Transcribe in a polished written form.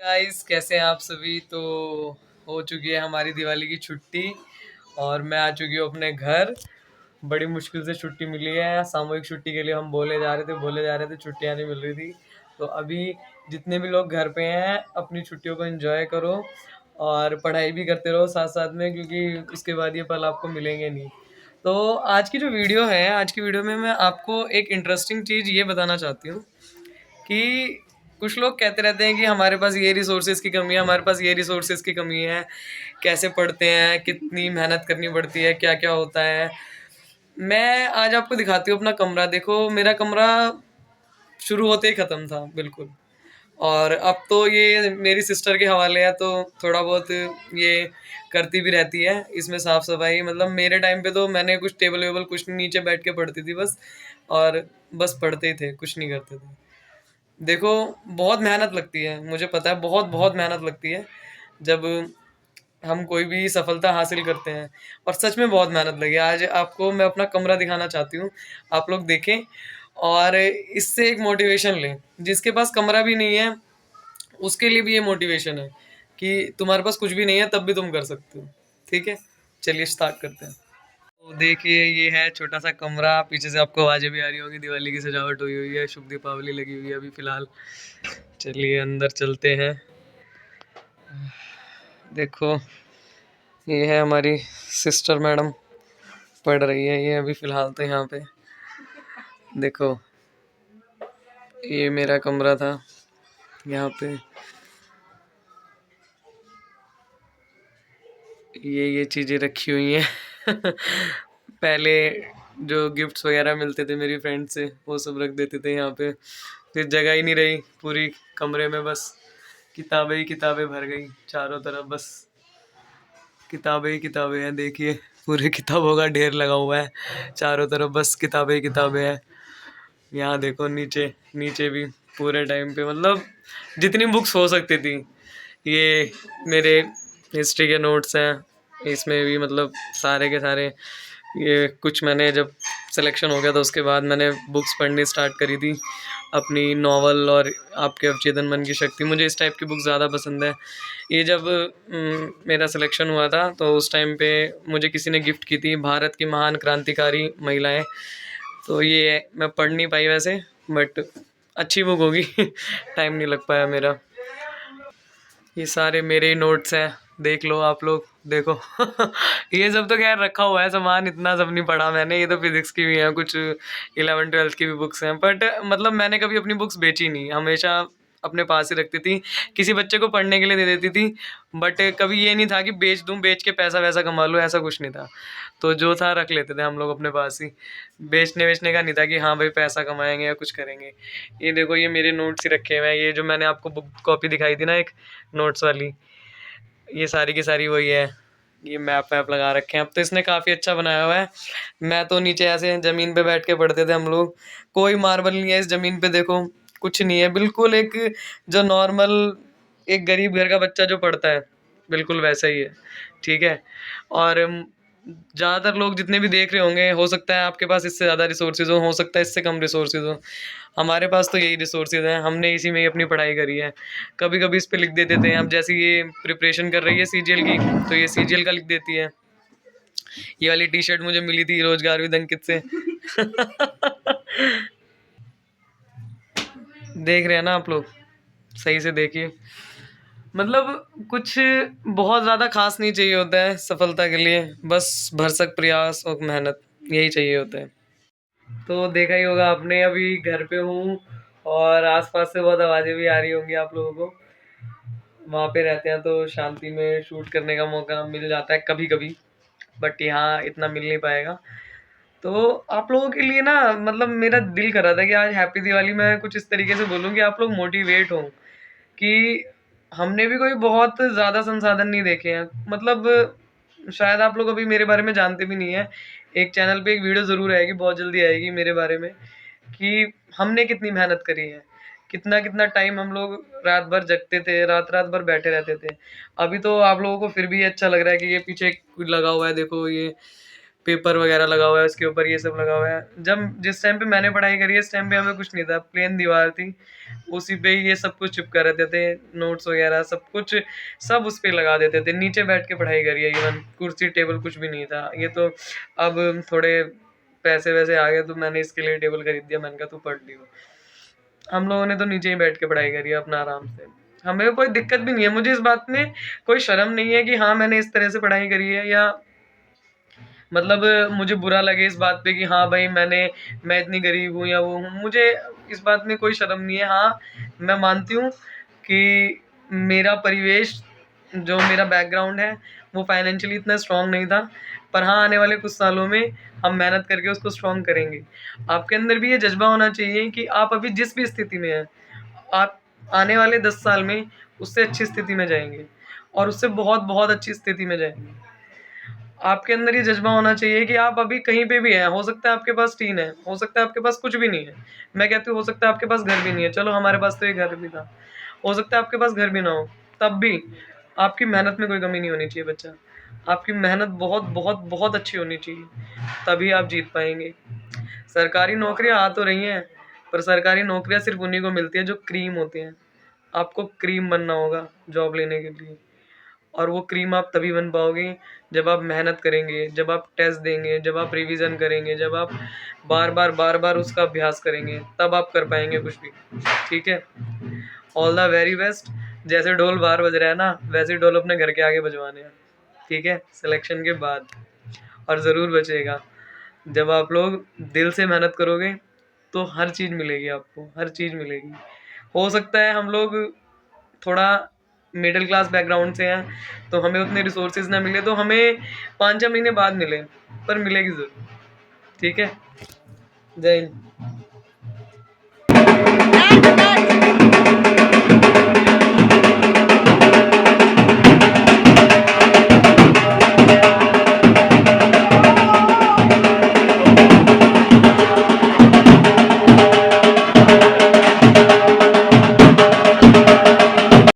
Guys, कैसे हैं आप सभी। तो हो चुकी है हमारी दिवाली की छुट्टी और मैं आ चुकी हूँ अपने घर। बड़ी मुश्किल से छुट्टी मिली है। सामूहिक छुट्टी के लिए हम बोले जा रहे थे, छुट्टियाँ नहीं मिल रही थी। तो अभी जितने भी लोग घर पे हैं अपनी छुट्टियों को एंजॉय करो और पढ़ाई भी करते रहो साथ साथ में, क्योंकि उसके बाद ये पल आपको मिलेंगे नहीं। तो आज की वीडियो में मैं आपको एक इंटरेस्टिंग चीज़ ये बताना चाहती हूँ कि कुछ लोग कहते रहते हैं कि हमारे पास ये रिसोर्सेज की कमी है, हमारे पास ये रिसोर्सेज की कमी है, कैसे पढ़ते हैं, कितनी मेहनत करनी पड़ती है, क्या क्या होता है। मैं आज आपको दिखाती हूँ अपना कमरा। देखो, मेरा कमरा शुरू होते ही ख़त्म था बिल्कुल। और अब तो ये मेरी सिस्टर के हवाले है, तो थोड़ा बहुत ये करती भी रहती है इसमें साफ़ सफाई। मतलब मेरे टाइम पे तो मैंने कुछ टेबल वेबल कुछ नहीं, नीचे बैठ के पढ़ती थी बस। और बस पढ़ते ही थे, कुछ नहीं करते थे। देखो, बहुत मेहनत लगती है, मुझे पता है, बहुत बहुत मेहनत लगती है जब हम कोई भी सफलता हासिल करते हैं। और सच में बहुत मेहनत लगी। आज आपको मैं अपना कमरा दिखाना चाहती हूँ, आप लोग देखें और इससे एक मोटिवेशन लें। जिसके पास कमरा भी नहीं है उसके लिए भी ये मोटिवेशन है कि तुम्हारे पास कुछ भी नहीं है तब भी तुम कर सकते हो। ठीक है, चलिए स्टार्ट करते हैं। तो देखिए, ये है छोटा सा कमरा। पीछे से आपको आवाज़ें भी आ रही होंगी, दिवाली की सजावट हुई हुई है, शुभ दीपावली लगी हुई है अभी फ़िलहाल। चलिए अंदर चलते हैं। देखो, ये है हमारी सिस्टर मैडम, पढ़ रही है ये अभी फ़िलहाल तो यहाँ पे। देखो, ये मेरा कमरा था, यहाँ पे ये चीज़ें रखी हुई हैं। पहले जो गिफ्ट्स वगैरह मिलते थे मेरी फ्रेंड से वो सब रख देते थे यहाँ पे। फिर जगह ही नहीं रही पूरी कमरे में, बस किताबें ही किताबें भर गई चारों तरफ। बस किताबें ही किताबें हैं। देखिए, पूरे किताबों का ढेर लगा हुआ है चारों तरफ, बस किताबें ही किताबें हैं। यहाँ देखो, नीचे नीचे भी पूरे टाइम पे मतलब जितनी बुक्स हो सकती थी। ये मेरे हिस्ट्री के नोट्स हैं, इसमें भी मतलब सारे के सारे। ये कुछ मैंने जब सिलेक्शन हो गया था उसके बाद मैंने बुक्स पढ़नी स्टार्ट करी थी, अपनी नॉवल और आपके अवचेतन मन की शक्ति। मुझे इस टाइप की बुक ज़्यादा पसंद है। ये जब मेरा सिलेक्शन हुआ था तो उस टाइम पे मुझे किसी ने गिफ्ट की थी, भारत की महान क्रांतिकारी महिलाएं। तो ये मैं पढ़ नहीं पाई वैसे, बट अच्छी बुक होगी। टाइम नहीं लग पाया मेरा। ये सारे मेरे ही नोट्स हैं, देख लो आप लोग, देखो। ये सब तो खैर रखा हुआ है सामान, इतना सब नहीं पढ़ा मैंने। ये तो फिजिक्स की भी हैं, कुछ 11वीं 12वीं की भी बुक्स हैं, बट मतलब मैंने कभी अपनी बुक्स बेची नहीं, हमेशा अपने पास ही रखती थी। किसी बच्चे को पढ़ने के लिए दे देती थी, बट कभी ये नहीं था कि बेच दूँ, बेच के पैसा वैसा कमा लूँ, ऐसा कुछ नहीं था। तो जो था रख लेते थे हम लोग अपने पास ही। बेचने वेचने का नहीं था कि हाँ भाई पैसा कमाएंगे या कुछ करेंगे। ये देखो, ये मेरे नोट्स ही रखे हुए हैं। ये जो मैंने आपको बुक कॉपी दिखाई थी ना एक नोट्स वाली, ये सारी की सारी वही है। ये मैप वैप लगा रखे हैं। अब तो इसने काफ़ी अच्छा बनाया हुआ है। मैं तो नीचे ऐसे ज़मीन पे बैठ के पढ़ते थे हम लोग। कोई मार्बल नहीं है इस ज़मीन पे, देखो कुछ नहीं है, बिल्कुल एक जो नॉर्मल एक गरीब घर का बच्चा जो पढ़ता है बिल्कुल वैसा ही है। ठीक है। और ज़्यादातर लोग जितने भी देख रहे होंगे, हो सकता है आपके पास इससे ज़्यादा रिसोर्सेज हो सकता है इससे कम रिसोर्सेज हो। हमारे पास तो यही रिसोर्सेज हैं, हमने इसी में ही अपनी पढ़ाई करी है। कभी कभी इस पे लिख देते थे। अब जैसे ये प्रिपरेशन कर रही है सीजीएल की, तो ये सीजीएल का लिख देती है। ये वाली टी शर्ट मुझे मिली थी रोजगार विद अंकित से। देख रहे हैं ना आप लोग, सही से देखिए। मतलब कुछ बहुत ज़्यादा खास नहीं चाहिए होता है सफलता के लिए, बस भरसक प्रयास और मेहनत, यही चाहिए होता है। तो देखा ही होगा आपने, अभी घर पे हूँ और आसपास से बहुत आवाज़ें भी आ रही होंगी आप लोगों को। वहाँ पे रहते हैं तो शांति में शूट करने का मौका मिल जाता है कभी कभी, बट यहाँ इतना मिल नहीं पाएगा। तो आप लोगों के लिए ना, मतलब मेरा दिल कर रहा था कि आज हैप्पी दिवाली मैं कुछ इस तरीके से बोलूँ कि आप लोग मोटिवेट हों कि हमने भी कोई बहुत ज़्यादा संसाधन नहीं देखे हैं। मतलब शायद आप लोग अभी मेरे बारे में जानते भी नहीं है। एक चैनल पे एक वीडियो ज़रूर आएगी, बहुत जल्दी आएगी मेरे बारे में, कि हमने कितनी मेहनत करी है, कितना कितना टाइम हम लोग रात भर जगते थे, रात रात भर बैठे रहते थे। अभी तो आप लोगों को फिर भी अच्छा लग रहा है कि ये पीछे लगा हुआ है, देखो ये पेपर वगैरह लगा हुआ है उसके ऊपर, ये सब लगा हुआ है। जब जिस टाइम पे मैंने पढ़ाई करी है इस टाइम पे हमें कुछ नहीं था, प्लेन दीवार थी, उसी पे ही ये सब कुछ चिपका रहते थे, नोट्स वगैरह सब कुछ सब उस पे लगा देते थे। नीचे बैठ के पढ़ाई करी है, इवन कुर्सी टेबल कुछ भी नहीं था। ये तो अब थोड़े पैसे वैसे आ गए तो मैंने इसके लिए टेबल खरीद दिया, मैंने कहा तू पढ़ लियो। हम लोगों ने तो नीचे ही बैठ के पढ़ाई करी है अपना आराम से। हमें कोई दिक्कत भी नहीं है, मुझे इस बात में कोई शर्म नहीं है कि हाँ मैंने इस तरह से पढ़ाई करी है, या मतलब मुझे बुरा लगे इस बात पे कि हाँ भाई मैं इतनी गरीब हूँ या वो हूँ। मुझे इस बात में कोई शर्म नहीं है। हाँ मैं मानती हूँ कि मेरा परिवेश, जो मेरा बैकग्राउंड है वो फाइनेंशियली इतना स्ट्रांग नहीं था, पर हाँ आने वाले कुछ सालों में हम मेहनत करके उसको स्ट्रांग करेंगे। आपके अंदर भी ये जज्बा होना चाहिए कि आप अभी जिस भी स्थिति में हैं, आप आने वाले 10 साल में उससे अच्छी स्थिति में जाएंगे, और उससे बहुत बहुत अच्छी स्थिति में जाएंगे। आपके अंदर ये जज्बा होना चाहिए कि आप अभी कहीं पे भी हैं, हो सकता है आपके पास टीन है, हो सकता है आपके पास कुछ भी नहीं है, मैं कहती हूँ हो सकता है आपके पास घर भी नहीं है, चलो हमारे पास तो एक घर भी था, हो सकता है आपके पास घर भी ना हो, तब भी आपकी मेहनत में कोई कमी नहीं होनी चाहिए बच्चा। आपकी मेहनत बहुत बहुत बहुत अच्छी होनी चाहिए, तभी आप जीत पाएंगे। सरकारी नौकरियां आ तो रही हैं, पर सरकारी नौकरियां सिर्फ उन्हीं को मिलती है जो क्रीम होते हैं। आपको क्रीम बनना होगा जॉब लेने के लिए, और वो क्रीम आप तभी बन पाओगे जब आप मेहनत करेंगे, जब आप टेस्ट देंगे, जब आप रिवीजन करेंगे, जब आप बार बार उसका अभ्यास करेंगे, तब आप कर पाएंगे कुछ भी। ठीक है, ऑल द वेरी बेस्ट। जैसे ढोल बाहर बज रहा है ना, वैसे ढोल अपने घर के आगे बजवाने हैं, ठीक है, सिलेक्शन के बाद। और ज़रूर बचेगा, जब आप लोग दिल से मेहनत करोगे तो हर चीज़ मिलेगी आपको, हर चीज़ मिलेगी। हो सकता है हम लोग थोड़ा मिडिल क्लास बैकग्राउंड से हैं तो हमें उतने रिसोर्सेज ना मिले, तो हमें 5-6 महीने बाद मिले, पर मिलेगी ज़रूर। ठीक है, जय हिंद।